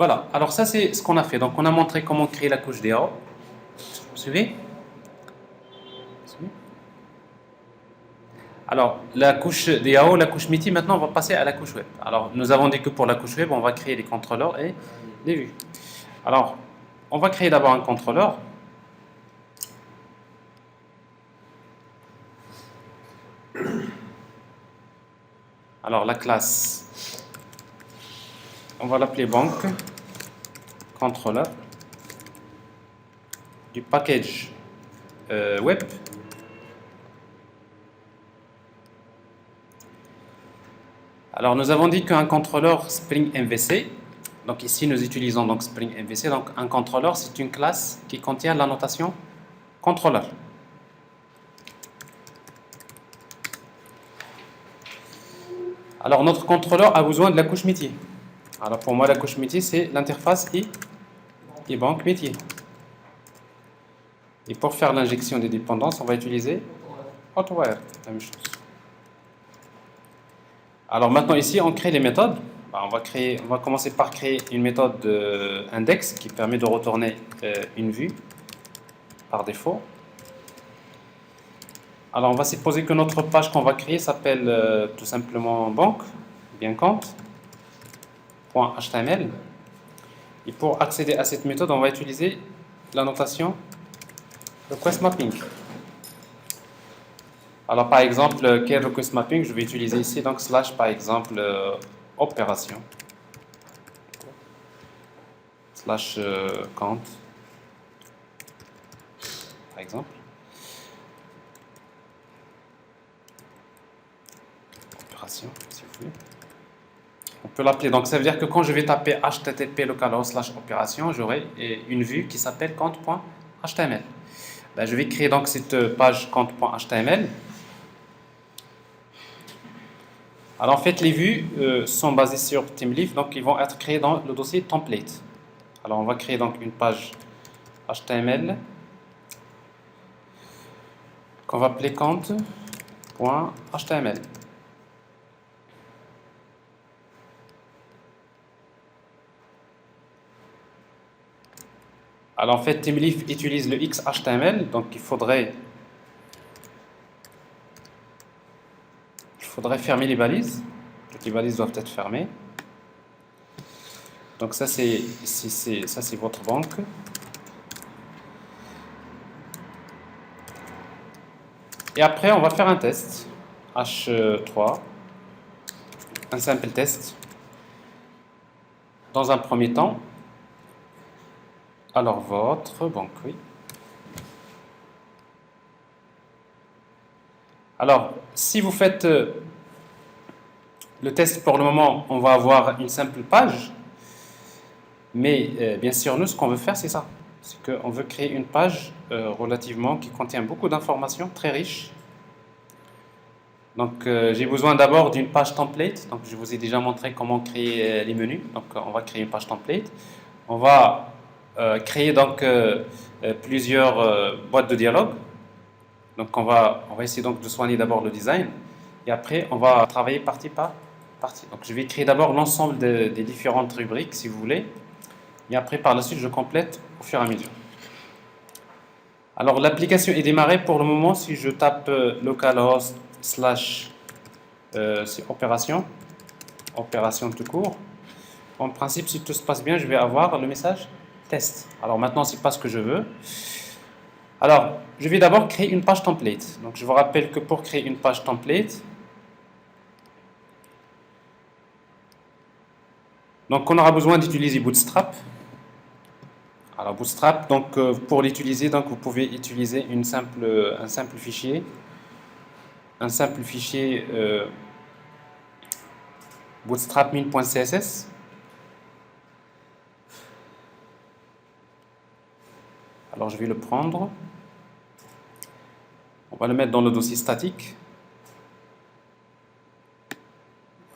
Voilà, alors ça c'est ce qu'on a fait. Donc on a montré comment créer la couche DAO. Vous suivez? Alors, la couche DAO, la couche MIDI, maintenant on va passer à la couche web. Alors, nous avons dit que pour la couche web, on va créer les contrôleurs et les vues. Alors, on va créer d'abord un contrôleur. Alors, la classe, on va l'appeler banque, contrôleur, du package web. Alors, nous avons dit qu'un contrôleur Spring MVC, donc ici nous utilisons donc Spring MVC, donc un contrôleur c'est une classe qui contient la notation contrôleur. Alors, notre contrôleur a besoin de la couche métier. Alors, pour moi, la couche métier, c'est l'interface et banque métier. Et pour faire l'injection des dépendances, on va utiliser Hotwire, la même chose. Alors, maintenant, ici, on crée les méthodes. On va commencer par créer une méthode index qui permet de retourner une vue par défaut. Alors, on va supposer que notre page qu'on va créer s'appelle tout simplement banque, bien compte.html. Et pour accéder à cette méthode, on va utiliser la notation request mapping. Alors, par exemple, quel request mapping je vais utiliser ici? Donc, slash, par exemple, opération, slash compte, par exemple. Opération, si vous voulez. On peut l'appeler. Donc, ça veut dire que quand je vais taper http localhost slash opération, j'aurai une vue qui s'appelle compte.html. Ben, je vais créer donc cette page compte.html. Alors, en fait, les vues sont basées sur TeamLeaf, donc ils vont être créés dans le dossier template. Alors, on va créer donc une page HTML qu'on va appeler compte.html. Alors, en fait, TeamLeaf utilise le XHTML, donc il faudrait fermer les balises. Donc, les balises doivent être fermées. Donc ça c'est votre banque. Et après on va faire un test H3, un simple test. Dans un premier temps, alors votre banque, oui. Alors si vous faites le test pour le moment, on va avoir une simple page. Mais bien sûr, nous, ce qu'on veut faire, c'est ça. C'est qu'on veut créer une page relativement qui contient beaucoup d'informations, très riches. Donc, j'ai besoin d'abord d'une page template. Donc, je vous ai déjà montré comment créer les menus. Donc, on va créer une page template. On va créer donc plusieurs boîtes de dialogue. Donc, on va essayer donc de soigner d'abord le design. Et après, on va travailler partie par partie. Donc, je vais créer d'abord l'ensemble des différentes rubriques, si vous voulez. Et après, par la suite, je complète au fur et à mesure. Alors, l'application est démarrée pour le moment. Si je tape localhost slash c'est opération tout court. En principe, si tout se passe bien, je vais avoir le message test. Alors maintenant, c'est pas ce que je veux. Alors, je vais d'abord créer une page template. Donc, je vous rappelle que pour créer une page template, donc on aura besoin d'utiliser Bootstrap. Alors Bootstrap, donc pour l'utiliser, donc vous pouvez utiliser un simple fichier bootstrap min.css. Alors je vais le prendre, on va le mettre dans le dossier statique.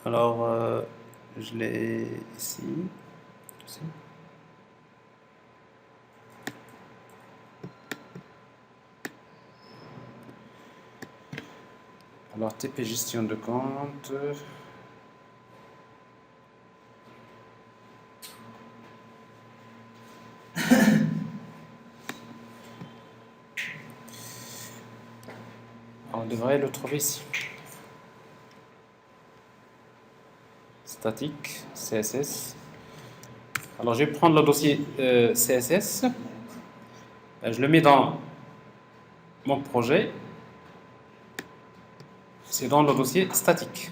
Alors je l'ai ici. Alors, TP gestion de compte. j'aimerais le trouver ici. Statique, CSS. Alors, je vais prendre le dossier CSS. Je le mets dans mon projet. C'est dans le dossier statique.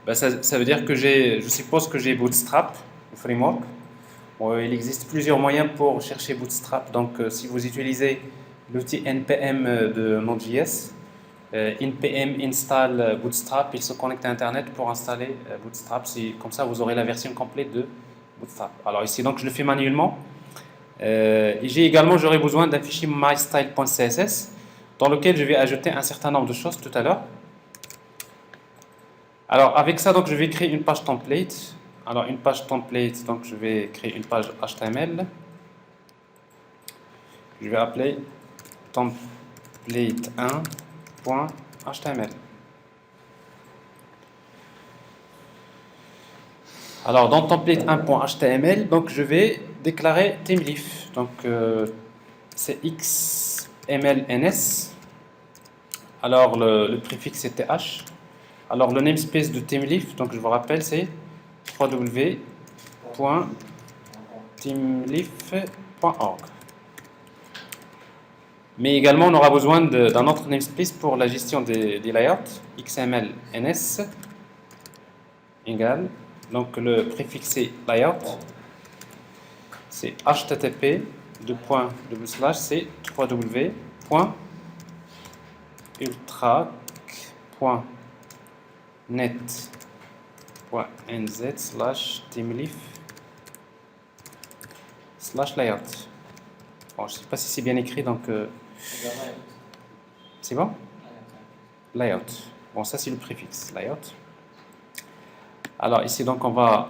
Ben, ça veut dire que je suppose que j'ai Bootstrap, le framework. Bon, il existe plusieurs moyens pour chercher Bootstrap. Donc, si vous utilisez l'outil npm de Node.js, npm install Bootstrap, il se connecte à Internet pour installer Bootstrap. Comme ça, vous aurez la version complète de Bootstrap. Alors ici, donc, je le fais manuellement. Et j'aurai besoin d'un fichier mystyle.css dans lequel je vais ajouter un certain nombre de choses tout à l'heure. Alors avec ça, donc, je vais créer une page template. Alors une page template, donc je vais créer une page HTML. Je vais appeler template1.html. Alors dans template1.html, donc je vais déclarer themeleaf. Donc c'est xmlns. Alors le préfixe c'est th. Alors le namespace de themeleaf, donc je vous rappelle, c'est www.themeleaf.org. Mais également on aura besoin d'un autre namespace pour la gestion des layouts, xmlns égale, donc le préfixe c'est layout, c'est http c'est www.ultrac.net/themeleaf/layout. Bon, je ne sais pas si c'est bien écrit, donc c'est bon? Layout. Bon, ça c'est le préfixe, layout. Alors ici, donc, on va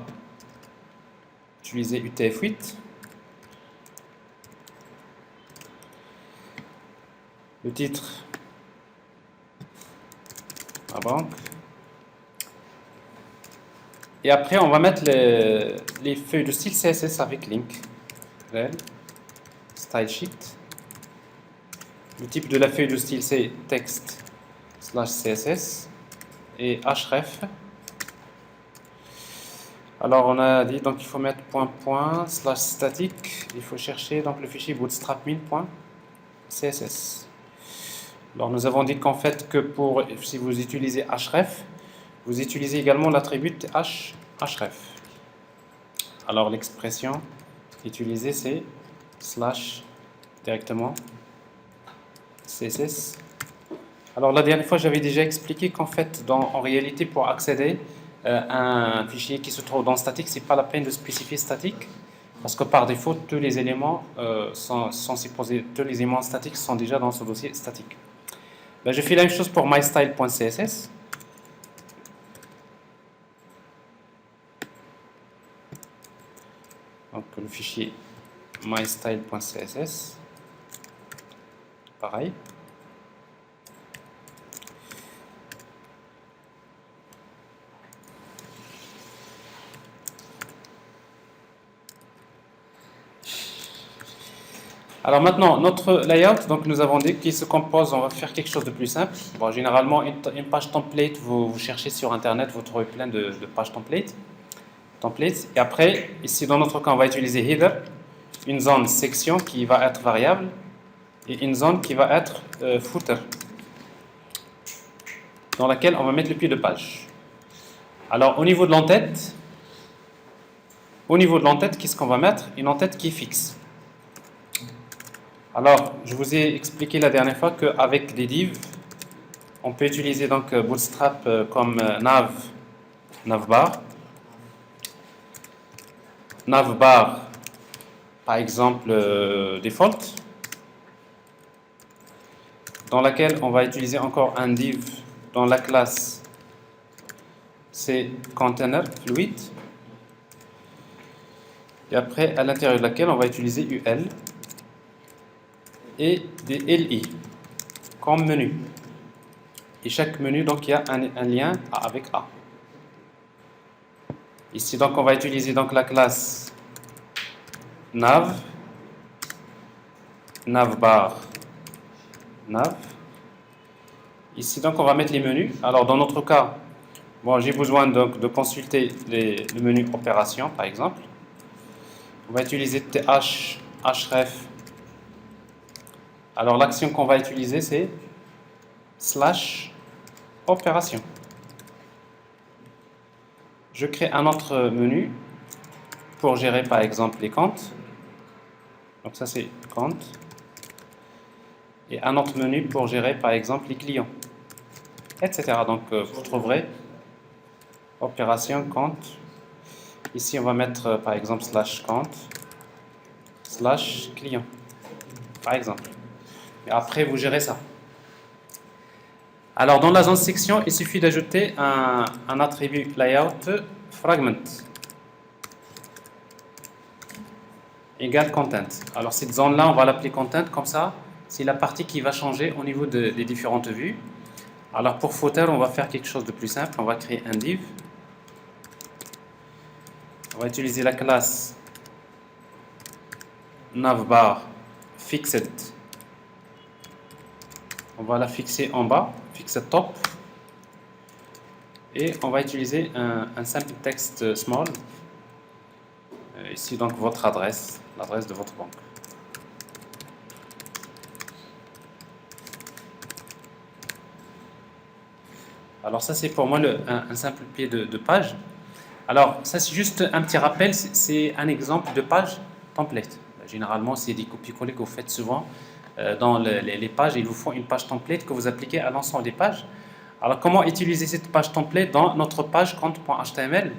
utiliser UTF-8. Le titre, la banque. Et après, on va mettre les feuilles de style CSS avec link. Rel, style sheet. Le type de la feuille de style, c'est text/css et href. Alors, on a dit, donc, il faut mettre /static. Il faut chercher donc le fichier bootstrap.min.css. Alors, nous avons dit qu'en fait, si vous utilisez href, vous utilisez également l'attribut href. Alors, l'expression utilisée, c'est / directement CSS. Alors, la dernière fois, j'avais déjà expliqué qu'en fait, en réalité, pour accéder à un fichier qui se trouve dans statique, c'est pas la peine de spécifier statique, parce que par défaut, tous les éléments tous les éléments statiques sont déjà dans ce dossier statique. Ben, je fais la même chose pour mystyle.css. Donc le fichier mystyle.css, pareil. Alors maintenant, notre layout, donc nous avons dit qu'il se compose, on va faire quelque chose de plus simple. Bon, généralement, une page template, vous cherchez sur Internet, vous trouvez plein de pages templates. Et après, ici dans notre cas, on va utiliser header, une zone section qui va être variable et une zone qui va être footer, dans laquelle on va mettre le pied de page. Alors au niveau de l'entête, qu'est-ce qu'on va mettre? Une entête qui est fixe. Alors, je vous ai expliqué la dernière fois qu'avec des divs, on peut utiliser donc Bootstrap comme navbar. Navbar, par exemple, default, dans laquelle on va utiliser encore un div dans la classe c'est container fluid, et après à l'intérieur de laquelle on va utiliser ul et des li comme menu. Et chaque menu, donc, il y a un lien avec A. Ici, donc, on va utiliser donc la classe navbar nav Ici, donc, on va mettre les menus. Alors, dans notre cas, bon, j'ai besoin donc de consulter le menu opération, par exemple. On va utiliser href. Alors, l'action qu'on va utiliser, c'est slash opération. Je crée un autre menu pour gérer, par exemple, les comptes. Donc, ça, c'est compte. Et un autre menu pour gérer, par exemple, les clients, etc. Donc, vous trouverez opération, compte. Ici, on va mettre, par exemple, slash compte, slash client, par exemple. Et après, vous gérez ça. Alors, dans la zone section, il suffit d'ajouter un attribut layout fragment égale content. Alors, cette zone-là, on va l'appeler content, comme ça, c'est la partie qui va changer au niveau des différentes vues. Alors, pour footer, on va faire quelque chose de plus simple. On va créer un div. On va utiliser la classe navbar fixed. On va la fixer en bas, fixed top. Et on va utiliser un simple texte small. Ici, donc, votre adresse, l'adresse de votre banque. Alors, ça, c'est pour moi un simple pied de page. Alors, ça, c'est juste un petit rappel. C'est un exemple de page template. Généralement, c'est des copier-coller que vous faites souvent dans les pages. Il vous faut une page template que vous appliquez à l'ensemble des pages. Alors, comment utiliser cette page template dans notre page compte.html?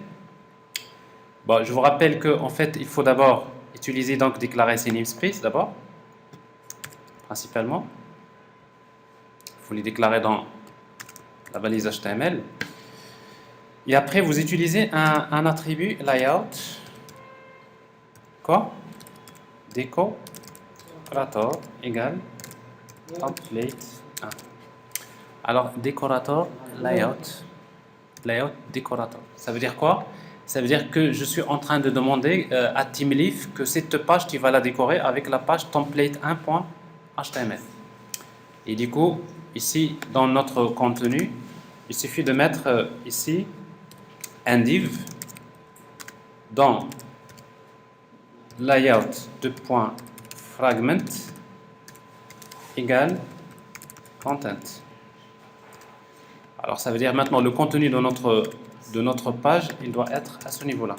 Bon, je vous rappelle qu'en fait, il faut d'abord utiliser, donc déclarer ses namespaces d'abord, principalement. Il faut les déclarer dans la balise HTML. Et après, vous utilisez un attribut layout, quoi? Decorator égale template 1. Alors, decorator layout decorator. Ça veut dire quoi? Ça veut dire que je suis en train de demander à TeamLeaf que cette page, tu vas la décorer avec la page template1.html. Et du coup, ici, dans notre contenu, il suffit de mettre ici un div dans layout.fragment égale content. Alors, ça veut dire maintenant le contenu de notre page, il doit être à ce niveau-là.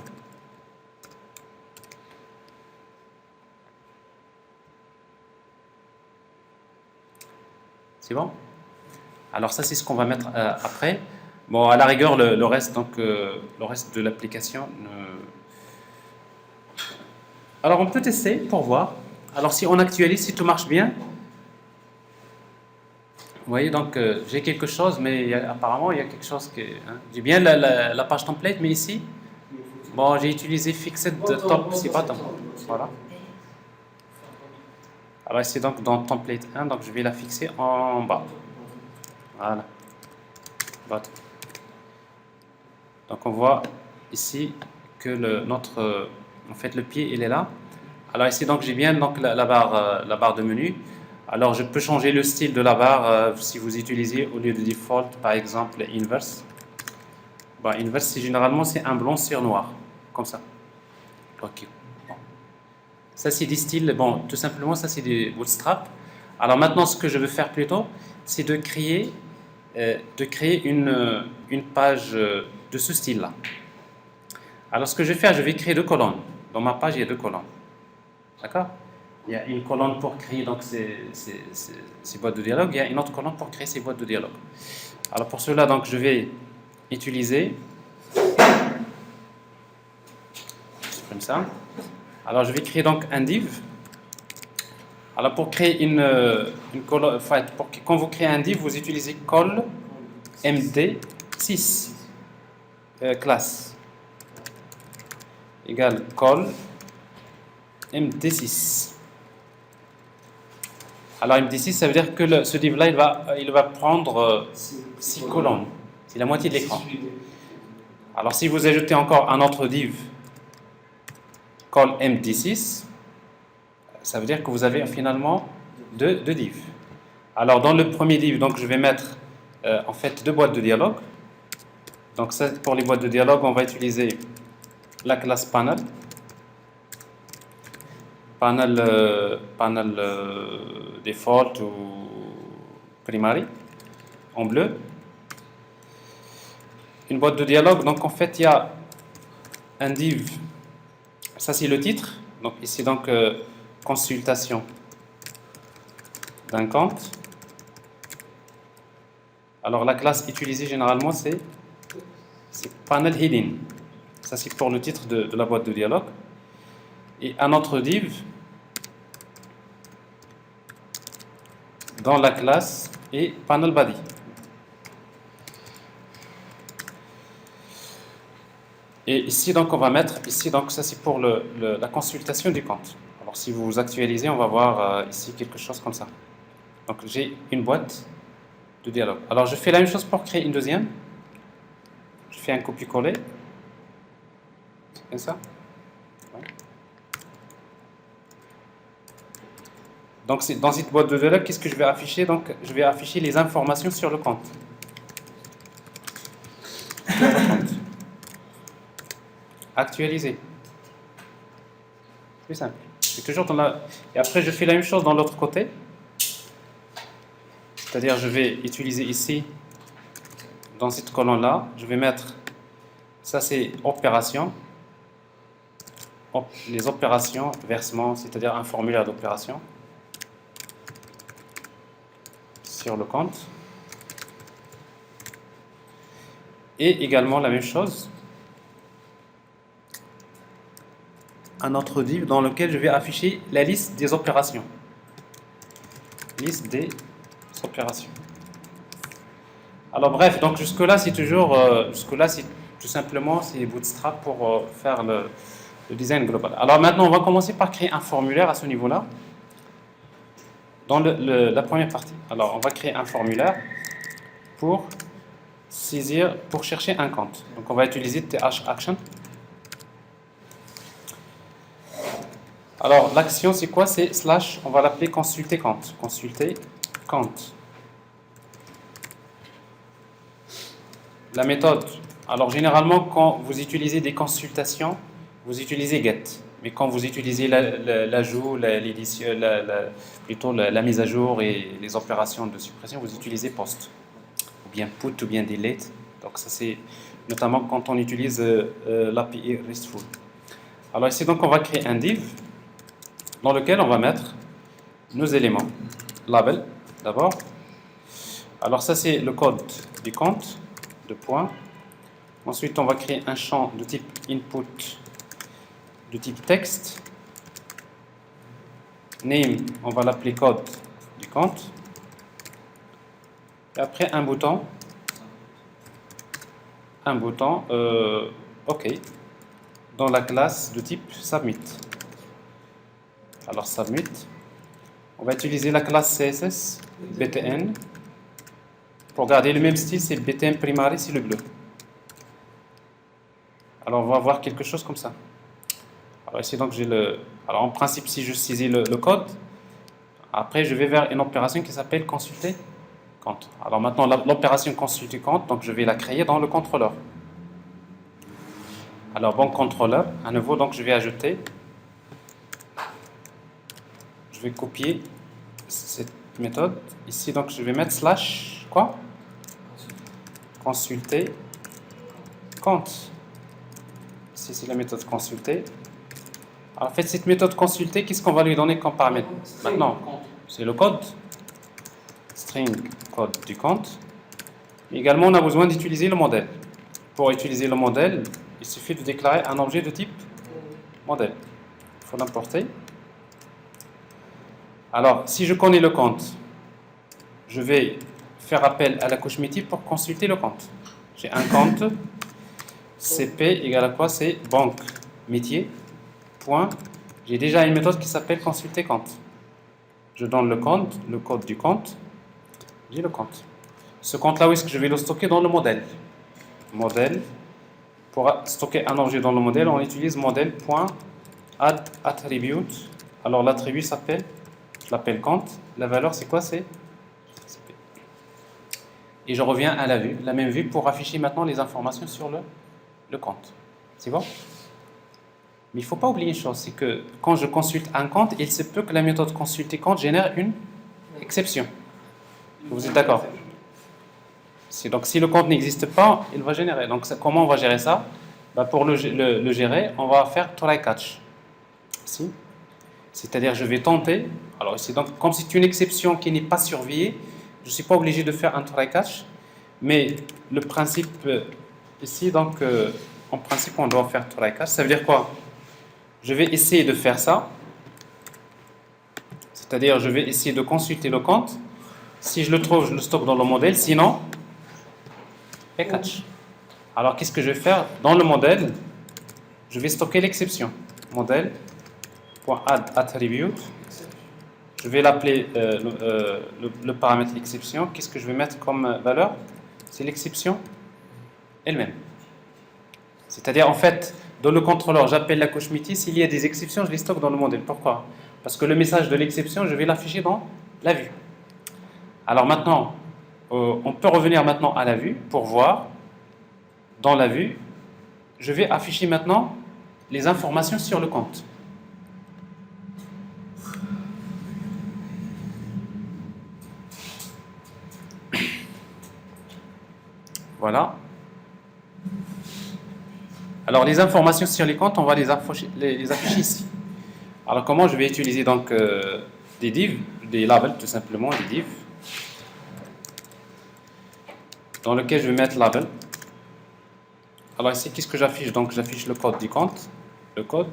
C'est bon? Alors ça, c'est ce qu'on va mettre après. Bon, à la rigueur, le reste, donc le reste de l'application. Alors, on peut tester pour voir. Alors, si on actualise, si tout marche bien. Vous voyez, donc j'ai quelque chose, mais apparemment, il y a quelque chose que... Hein, j'ai bien la page template, mais ici, bon, j'ai utilisé fixed top, c'est pas top. Voilà. Alors ici, donc, dans template 1, donc je vais la fixer en bas. Voilà. Donc, on voit ici que en fait, le pied, il est là. Alors ici, donc, j'ai bien donc, la barre de menu. Alors, je peux changer le style de la barre si vous utilisez au lieu de default, par exemple, inverse. Bon, inverse, généralement, c'est un blanc sur noir, comme ça. Ok. Bon. Ça, c'est des styles. Bon, tout simplement, ça, c'est des bootstrap. Alors maintenant, ce que je veux faire plutôt, c'est de créer une page de ce style-là. Alors, ce que je vais faire, je vais créer 2 colonnes. Dans ma page, il y a 2 colonnes. D'accord? Il y a une colonne pour créer donc, ces boîtes de dialogue. Il y a une autre colonne pour créer ces boîtes de dialogue. Alors, pour cela, donc, je vais utiliser comme ça. Alors, je vais créer donc un div. Alors, pour créer une colonne, enfin, quand vous créez un div, vous utilisez call md6 classe égale call md6. Alors md6, ça veut dire que ce div-là, il va prendre 6 colonnes. C'est la moitié de l'écran. Alors si vous ajoutez encore un autre div call md6, ça veut dire que vous avez finalement deux divs. Alors dans le premier div, donc je vais mettre en fait deux boîtes de dialogue. Donc ça, pour les boîtes de dialogue, on va utiliser la classe panel. Panel default ou primary en bleu. Une boîte de dialogue, donc en fait il y a un div, ça c'est le titre, donc ici donc consultation d'un compte. Alors la classe utilisée généralement c'est panel heading, ça c'est pour le titre de la boîte de dialogue. Et un autre div dans la classe et panel body. Et ici donc on va mettre, ici donc ça c'est pour la consultation du compte. Alors si vous actualisez, on va voir ici quelque chose comme ça. Donc j'ai une boîte de dialogue. Alors je fais la même chose pour créer une deuxième. Je fais un copier-coller. C'est bien ça. Ouais. Donc dans cette boîte de dialogue, qu'est-ce que je vais afficher? Donc je vais afficher les informations sur le compte. Actualiser. Plus simple. C'est toujours dans la... Et après, je fais la même chose dans l'autre côté. C'est-à-dire, je vais utiliser ici, dans cette colonne-là, je vais mettre... Ça, c'est opération. Les opérations, versement, c'est-à-dire un formulaire d'opération sur le compte. Et également la même chose, un autre div dans lequel je vais afficher la liste des opérations. Liste des opérations. Alors bref, donc jusque-là c'est toujours, jusque-là c'est tout simplement c'est Bootstrap pour faire le design global. Alors maintenant on va commencer par créer un formulaire à ce niveau-là, dans la première partie. Alors on va créer un formulaire pour saisir, pour chercher un compte. Donc on va utiliser th action. Alors l'action c'est quoi? C'est slash, on va l'appeler consulter compte. Consulter compte. La méthode, alors généralement quand vous utilisez des consultations, vous utilisez get. Mais quand vous utilisez l'ajout, l'édition, plutôt la mise à jour et les opérations de suppression, vous utilisez post. Ou bien put ou bien delete. Donc ça c'est notamment quand on utilise l'API RESTful. Alors ici donc on va créer un div dans lequel on va mettre nos éléments. Label d'abord. Alors ça c'est le code du compte. Point. Ensuite, on va créer un champ de type input, de type texte. Name, on va l'appeler code du compte. Et après, un bouton. OK, dans la classe de type submit. Alors, submit. On va utiliser la classe CSS, btn. Pour garder le même style, c'est btn primary, c'est le bleu. Alors on va voir quelque chose comme ça. Alors ici donc j'ai le... Alors en principe si je saisis le code, après je vais vers une opération qui s'appelle consulter compte. Alors maintenant l'opération consulter compte, donc je vais la créer dans le contrôleur. Alors bon contrôleur, à nouveau donc je vais ajouter, je vais copier cette méthode. Ici donc je vais mettre slash quoi? Consulter compte. Ici c'est la méthode consulter. Alors, en fait cette méthode consulter, qu'est-ce qu'on va lui donner comme paramètre? Maintenant, c'est le code. String code du compte. Mais également on a besoin d'utiliser le modèle. Pour utiliser le modèle, il suffit de déclarer un objet de type modèle. Il faut l'importer. Alors, si je connais le compte, je vais faire appel à la couche métier pour consulter le compte. J'ai un compte, CP égale à quoi? C'est banque métier. Point. J'ai déjà une méthode qui s'appelle consulter compte. Je donne le compte, le code du compte. J'ai le compte. Ce compte-là, où est-ce que je vais le stocker? Dans le modèle. Modèle. Pour stocker un objet dans le modèle, on utilise modèle.add attribute. Alors l'attribut s'appelle, je l'appelle compte. La valeur, c'est quoi? C'est CP. et je reviens à la même vue pour afficher maintenant les informations sur le compte. C'est bon? Mais il ne faut pas oublier une chose, c'est que quand je consulte un compte, il se peut que la méthode consulter compte génère une exception. Vous êtes d'accord? Donc si le compte n'existe pas, il va générer. Donc comment on va gérer ça? Pour le gérer, on va faire try catch. Ici. C'est-à-dire je vais tenter. Alors ici, donc, comme c'est une exception qui n'est pas surveillée, je ne suis pas obligé de faire un try catch. Mais le principe ici, donc en principe on doit faire try catch. Ça veut dire quoi? Je vais essayer de faire ça. C'est-à-dire je vais essayer de consulter le compte. Si je le trouve, je le stocke dans le modèle. Sinon, et catch. Alors qu'est-ce que je vais faire? Dans le modèle, je vais stocker l'exception. Modèle.add attribute. Je vais l'appeler le paramètre exception. Qu'est-ce que je vais mettre comme valeur? C'est l'exception elle-même. C'est-à-dire, en fait, dans le contrôleur, j'appelle la couche métier. S'il y a des exceptions, je les stocke dans le modèle. Pourquoi? Parce que le message de l'exception, je vais l'afficher dans la vue. Alors maintenant, on peut revenir maintenant à la vue pour voir. Dans la vue, je vais afficher maintenant les informations sur le compte. Voilà. Alors les informations sur les comptes, on va les afficher ici. Alors comment je vais utiliser donc des divs, des labels tout simplement, des divs, dans lequel je vais mettre label. Alors ici, qu'est-ce que j'affiche? Donc j'affiche le code du compte, le code.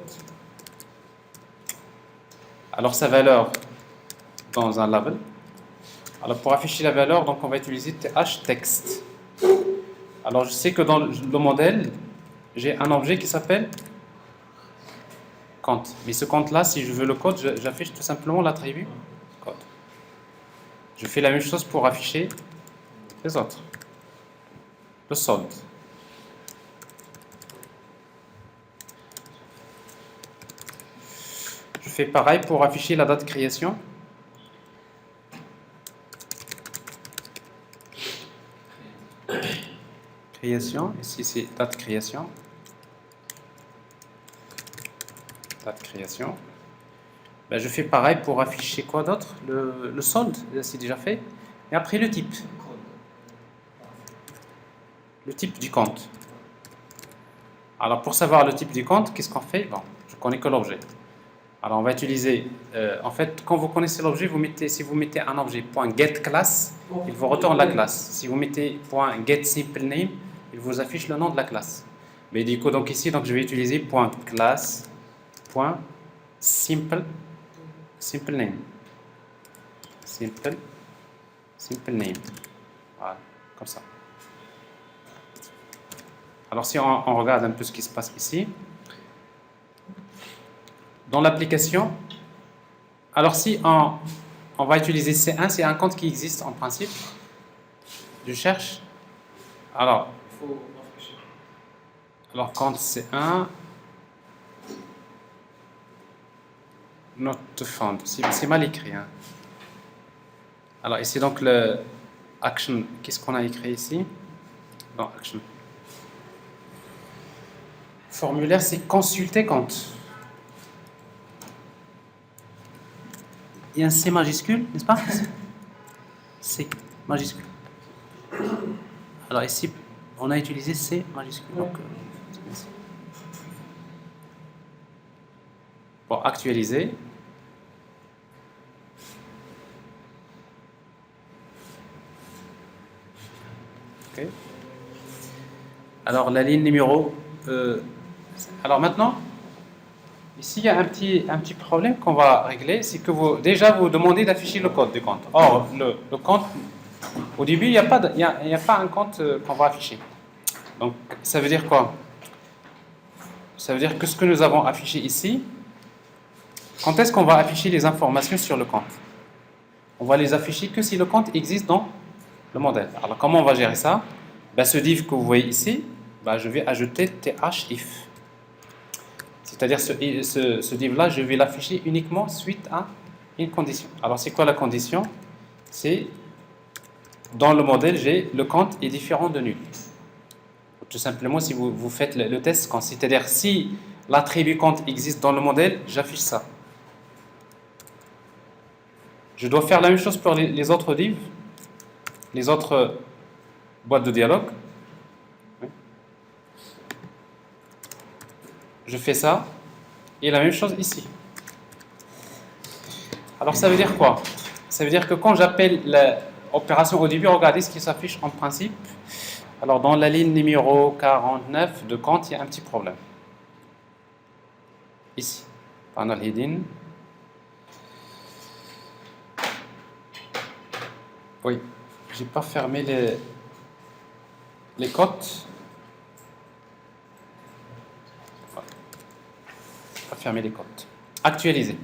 Alors sa valeur dans un label. Alors pour afficher la valeur, donc on va utiliser th-text. Alors je sais que dans le modèle, j'ai un objet qui s'appelle compte. Mais ce compte-là, si je veux le code, j'affiche tout simplement l'attribut code. Je fais la même chose pour afficher les autres. Le solde. Je fais pareil pour afficher la date de création. Création, ici c'est date de création. Date de création. Je fais pareil pour afficher quoi d'autre? Le solde, c'est déjà fait. Et après le type. Le type du compte. Alors pour savoir le type du compte, qu'est-ce qu'on fait? Bon, je connais que l'objet. Alors on va utiliser, en fait, quand vous connaissez l'objet, si vous mettez un objet .getClass, il vous retourne la classe. Si vous mettez .getSimpleName, il vous affiche le nom de la classe. Mais du coup, donc ici, donc je vais utiliser .class, .simple, SimpleName. SimpleName. Voilà, comme ça. Alors si on regarde un peu ce qui se passe ici, dans l'application, alors si on va utiliser C1, c'est un compte qui existe en principe. Je cherche. Alors compte C1, not found. C'est mal écrit. Hein. Alors ici donc le action, qu'est-ce qu'on a écrit ici? Dans action. Formulaire, c'est consulter compte. Il y a un C majuscule, n'est-ce pas? C majuscule. Alors ici, on a utilisé C majuscule. Donc, pour actualiser. Okay. Alors la ligne numéro... alors maintenant, ici il y a un petit problème qu'on va régler, c'est que vous demandez d'afficher le code du compte. Or, le compte, au début, il n'y a pas un compte qu'on va afficher. Donc, ça veut dire quoi? Ça veut dire que ce que nous avons affiché ici, quand est-ce qu'on va afficher les informations sur le compte? On va les afficher que si le compte existe dans le modèle. Alors, comment on va gérer ça? Ce div que vous voyez ici, je vais ajouter thif. C'est-à-dire ce div-là, je vais l'afficher uniquement suite à une condition. Alors, c'est quoi la condition? C'est dans le modèle, j'ai le compte est différent de nul. Tout simplement, si vous faites le test, c'est-à-dire si l'attribut compte existe dans le modèle, j'affiche ça. Je dois faire la même chose pour les autres divs, les autres boîtes de dialogue. Je fais ça, et la même chose ici. Alors ça veut dire quoi? Ça veut dire que quand j'appelle l'opération au début, regardez ce qui s'affiche en principe. Alors dans la ligne numéro 49 de compte, il y a un petit problème. Ici, panel hidden. Oui, j'ai pas fermé les cotes. Pas fermé les cotes. Actualiser.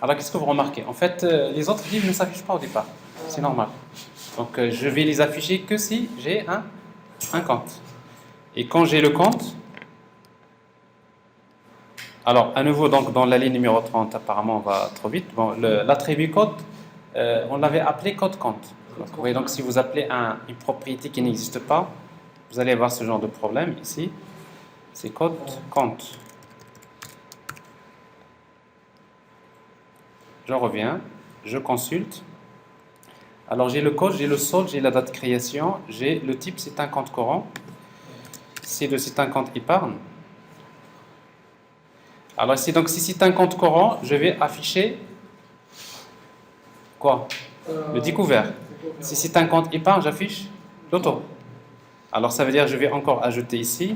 Alors qu'est-ce que vous remarquez? En fait, les autres livres ne s'affichent pas au départ. C'est normal. Donc je vais les afficher que si j'ai un compte. Et quand j'ai le compte, alors à nouveau donc dans la ligne numéro 30, apparemment on va trop vite. Bon, l'attribut code, on l'avait appelé code compte. Donc, vous voyez, donc si vous appelez une propriété qui n'existe pas, vous allez avoir ce genre de problème ici. C'est code compte. Je reviens, je consulte. Alors j'ai le code, j'ai le solde, j'ai la date de création, j'ai le type, c'est un compte courant. C'est un compte épargne. Alors ici, donc si c'est un compte courant, je vais afficher quoi? Le découvert. Si c'est un compte épargne, j'affiche l'auto. Alors ça veut dire que je vais encore ajouter ici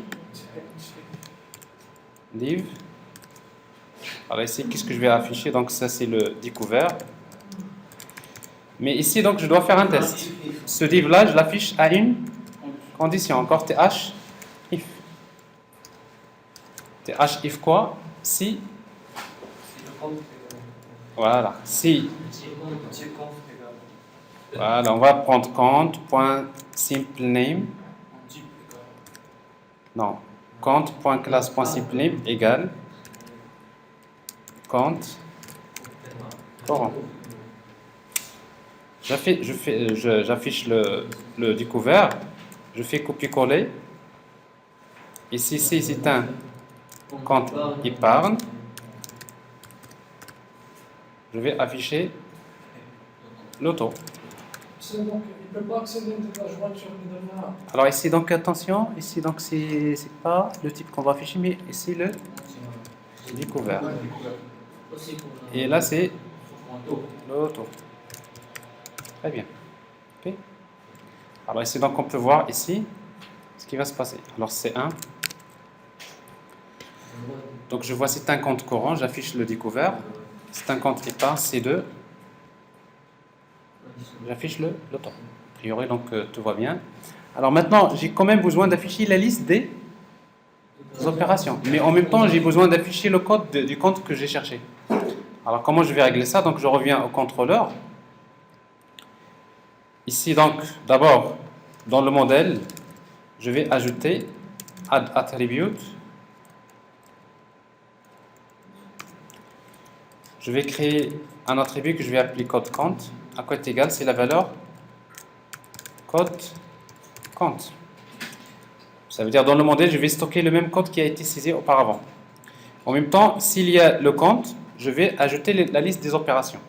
div. Alors ici, qu'est-ce que je vais afficher? Donc ça c'est le découvert. Mais ici donc je dois faire un test. Ce div là, je l'affiche à une condition. Encore th if. Th if quoi? Si. Voilà. Si. Voilà, on va prendre compte.simpleName. Non. Compte.classe.simpleName égale compte courant. J'affiche le découvert. Je fais copier-coller. Ici, c'est un compte épargne. Je vais afficher l'auto. Donc, il ne peut pas accéder à la voiture de la... Alors ici, donc attention, ici donc c'est pas le type qu'on va afficher, mais ici le découvert. Et là c'est l'auto. Très bien. Okay. Alors ici donc on peut voir ici ce qui va se passer. Alors C1. Donc je vois c'est un compte courant, j'affiche le découvert. C'est un compte épargne C2. J'affiche l'auto. A priori donc tout va bien. Alors maintenant j'ai quand même besoin d'afficher la liste des opérations. Mais en même temps j'ai besoin d'afficher le code du compte que j'ai cherché. Alors comment je vais régler ça? Donc je reviens au contrôleur. Ici donc d'abord dans le modèle je vais ajouter add attribute. Je vais créer un attribut que je vais appeler code compte. À quoi est égal? C'est la valeur code compte. Ça veut dire dans le modèle je vais stocker le même code qui a été saisi auparavant. En même temps s'il y a le compte, je vais ajouter la liste des opérations.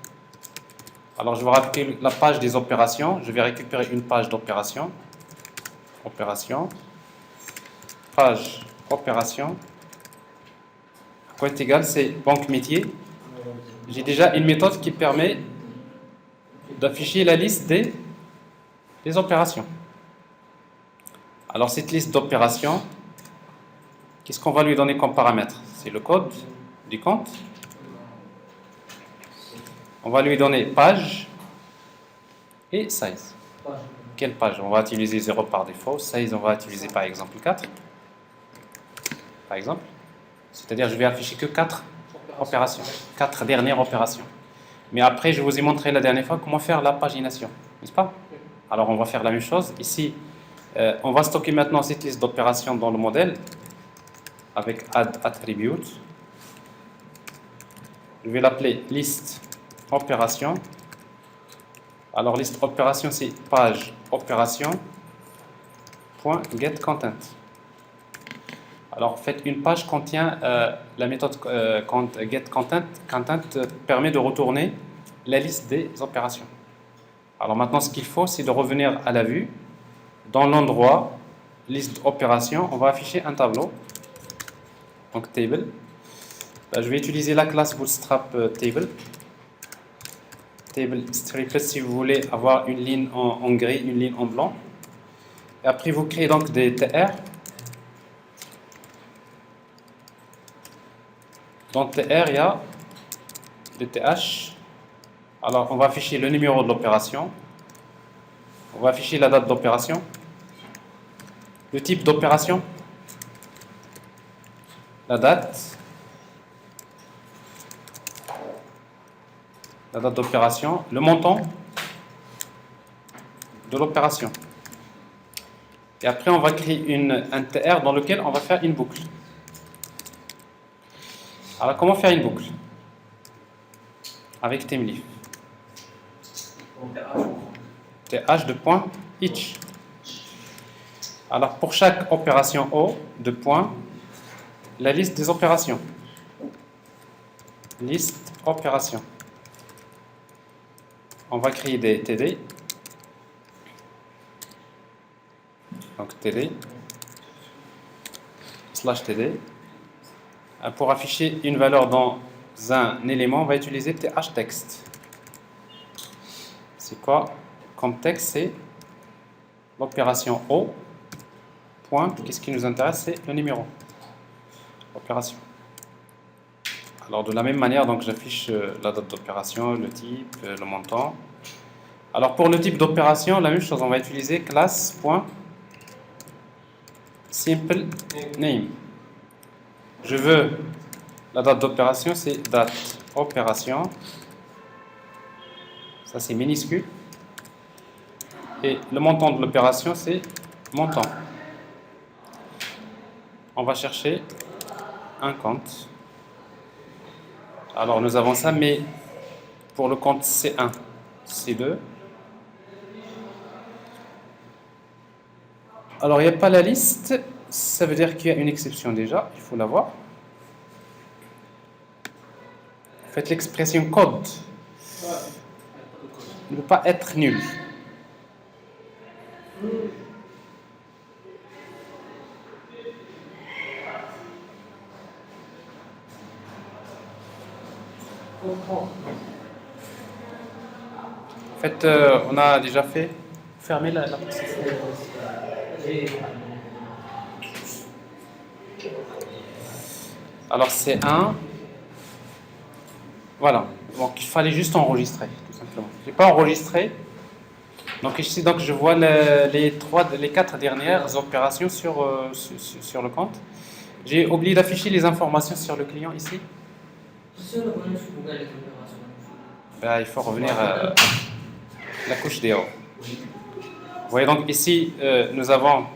Alors je vais rappeler la page des opérations. Je vais récupérer une page d'opération. Opération. Page opération. À quoi est égal? C'est banque métier. J'ai déjà une méthode qui permet d'afficher la liste des opérations. Alors cette liste d'opérations, qu'est-ce qu'on va lui donner comme paramètre? C'est le code du compte. On va lui donner page et size. Quelle page? On va utiliser 0 par défaut. Size, on va utiliser par exemple 4. Par exemple. C'est-à-dire je vais afficher que 4 opérations. 4 dernières opérations. Mais après, je vous ai montré la dernière fois comment faire la pagination. N'est-ce pas? Alors on va faire la même chose. Ici, on va stocker maintenant cette liste d'opérations dans le modèle avec add attribute. Je vais l'appeler liste opération. Alors, liste opération, c'est page opération point get content. Alors, en fait, une page contient la méthode get content. Content permet de retourner la liste des opérations. Alors maintenant, ce qu'il faut, c'est de revenir à la vue. Dans l'endroit liste opération, on va afficher un tableau. Donc table. Là, je vais utiliser la classe Bootstrap table. Table stripped si vous voulez avoir une ligne en gris, une ligne en blanc. Et après, vous créez donc des TR. Dans TR, il y a des TH. Alors, on va afficher le numéro de l'opération. On va afficher la date d'opération. Le type d'opération. La date. La date d'opération. Le montant de l'opération. Et après, on va créer un TR dans lequel on va faire une boucle. Alors, comment faire une boucle? Avec ThemeLeaf. TH de point each. Alors, pour chaque opération O de point, la liste des opérations. Liste opération. On va créer des TD. Donc TD /TD. Pour afficher une valeur dans un élément, on va utiliser TH-text. C'est quoi comme texte? C'est l'opération O. Point. Qu'est-ce qui nous intéresse? C'est le numéro. Opération. Alors de la même manière, donc j'affiche la date d'opération, le type, le montant. Alors pour le type d'opération, la même chose, on va utiliser class.simple name. Je veux la date d'opération, c'est date opération. Ça c'est minuscule. Et le montant de l'opération, c'est montant. On va chercher un compte. Alors nous avons ça, mais pour le compte C1, C2. Alors il n'y a pas la liste, ça veut dire qu'il y a une exception déjà, il faut la voir. En fait, l'expression code ne peut pas être nulle. En fait, on a déjà fait fermer la procédure. Alors c'est un. Voilà. Donc il fallait juste enregistrer, tout simplement. Je n'ai pas enregistré. Donc ici, donc, je vois les 4 dernières opérations sur le compte. J'ai oublié d'afficher les informations sur le client ici. Ben, il faut revenir à la couche DO. Vous voyez donc ici, nous avons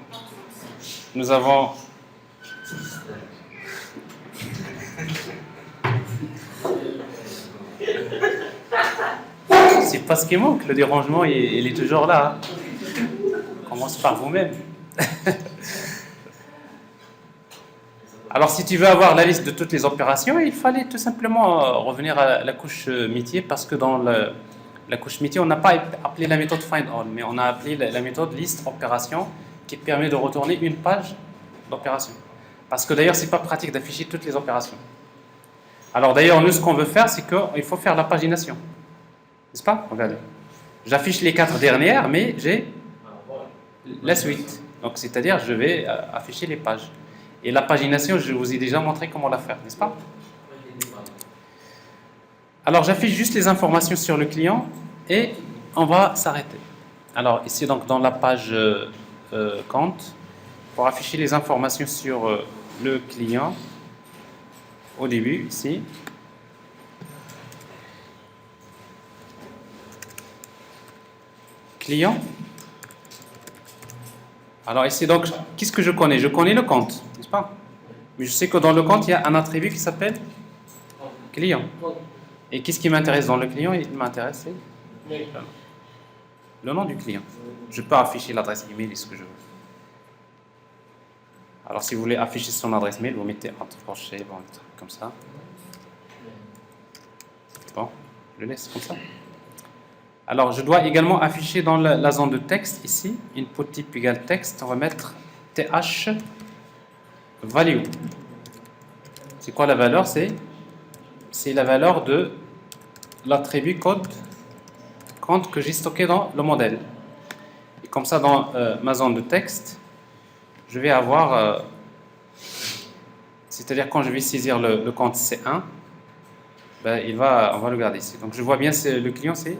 c'est pas ce qui manque, le dérangement il est toujours là. Commence par vous-même. Alors si tu veux avoir la liste de toutes les opérations, il fallait tout simplement revenir à la couche métier, parce que dans la couche métier, on n'a pas appelé la méthode findAll, mais on a appelé la méthode liste opération qui permet de retourner une page d'opération. Parce que d'ailleurs, c'est pas pratique d'afficher toutes les opérations. Alors d'ailleurs, nous, ce qu'on veut faire, c'est qu'il faut faire la pagination. N'est-ce pas? Regardez. J'affiche les 4 dernières, mais j'ai la suite. Donc, c'est-à-dire, je vais afficher les pages. Et la pagination, je vous ai déjà montré comment la faire, n'est-ce pas? Alors, j'affiche juste les informations sur le client et on va s'arrêter. Alors, ici, donc, dans la page compte, pour afficher les informations sur le client, au début, ici, client. Alors ici, donc, qu'est-ce que je connais? Je connais le compte, n'est-ce pas? Mais je sais que dans le compte, il y a un attribut qui s'appelle client. Et qu'est-ce qui m'intéresse dans le client? Il m'intéresse, c'est Le nom du client. Je peux afficher l'adresse email et ce que je veux. Alors, si vous voulez afficher son adresse mail, vous mettez entre crochets, bon, un truc comme ça. Bon, je le laisse comme ça. Alors, je dois également afficher dans la zone de texte, ici, input type égale texte, on va mettre th value. C'est quoi la valeur? C'est la valeur de l'attribut compte que j'ai stocké dans le modèle. Et comme ça, dans ma zone de texte, je vais avoir, c'est-à-dire quand je vais saisir le compte C1, ben, on va le garder ici. Donc je vois bien, le client c'est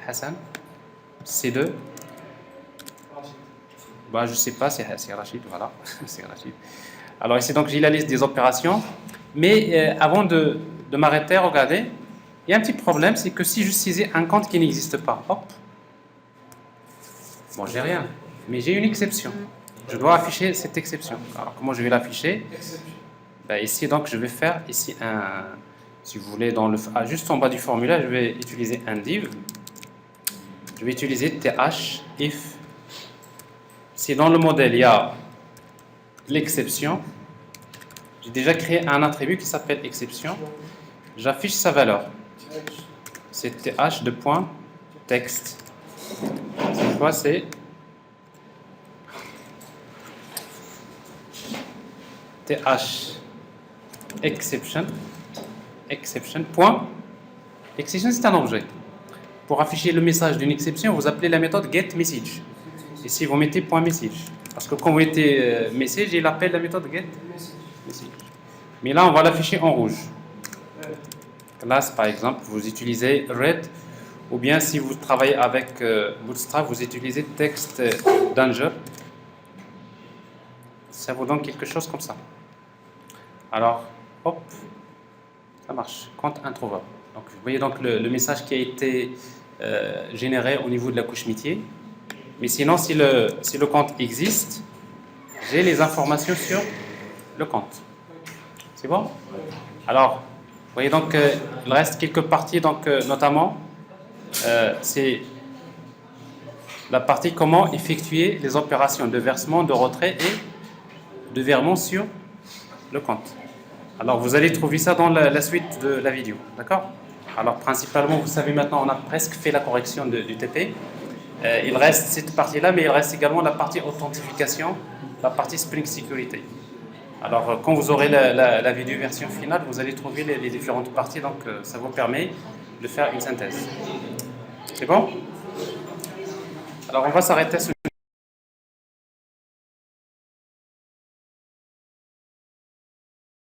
Hassan. C2, ben, je ne sais pas, c'est Rachid, voilà, c'est Rachid. Alors ici, donc j'ai la liste des opérations, mais avant de m'arrêter, regardez, il y a un petit problème, c'est que si je saisis un compte qui n'existe pas, hop, bon, j'ai rien, mais j'ai une exception. Je dois afficher cette exception. Alors, comment je vais l'afficher? Ben, ici, donc, je vais faire ici si vous voulez, juste en bas du formulaire, je vais utiliser un div. Je vais utiliser th if. Si dans le modèle, il y a l'exception, j'ai déjà créé un attribut qui s'appelle exception. J'affiche sa valeur. C'est th de point texte. Cette fois, c'est th exception point exception, c'est un objet. Pour afficher le message d'une exception, vous appelez la méthode getMessage. Ici, vous mettez point .message. Parce que quand vous mettez message, il appelle la méthode getMessage. Mais là, on va l'afficher en rouge. Classe, par exemple, vous utilisez red, ou bien si vous travaillez avec Bootstrap, vous utilisez text danger. Ça vous donne quelque chose comme ça. Alors, hop, ça marche. Compte introuvable. Donc, vous voyez donc le message qui a été généré au niveau de la couche métier. Mais sinon, si le compte existe, j'ai les informations sur le compte. C'est bon? Alors, vous voyez donc il reste quelques parties, donc notamment, c'est la partie comment effectuer les opérations de versement, de retrait et de virement sur le compte. Alors, vous allez trouver ça dans la suite de la vidéo, d'accord? Alors, principalement, vous savez maintenant, on a presque fait la correction du TP. Il reste cette partie-là, mais il reste également la partie authentification, la partie Spring Security. Alors, quand vous aurez la vidéo version finale, vous allez trouver les différentes parties, donc ça vous permet de faire une synthèse. C'est bon? Alors, on va s'arrêter à ce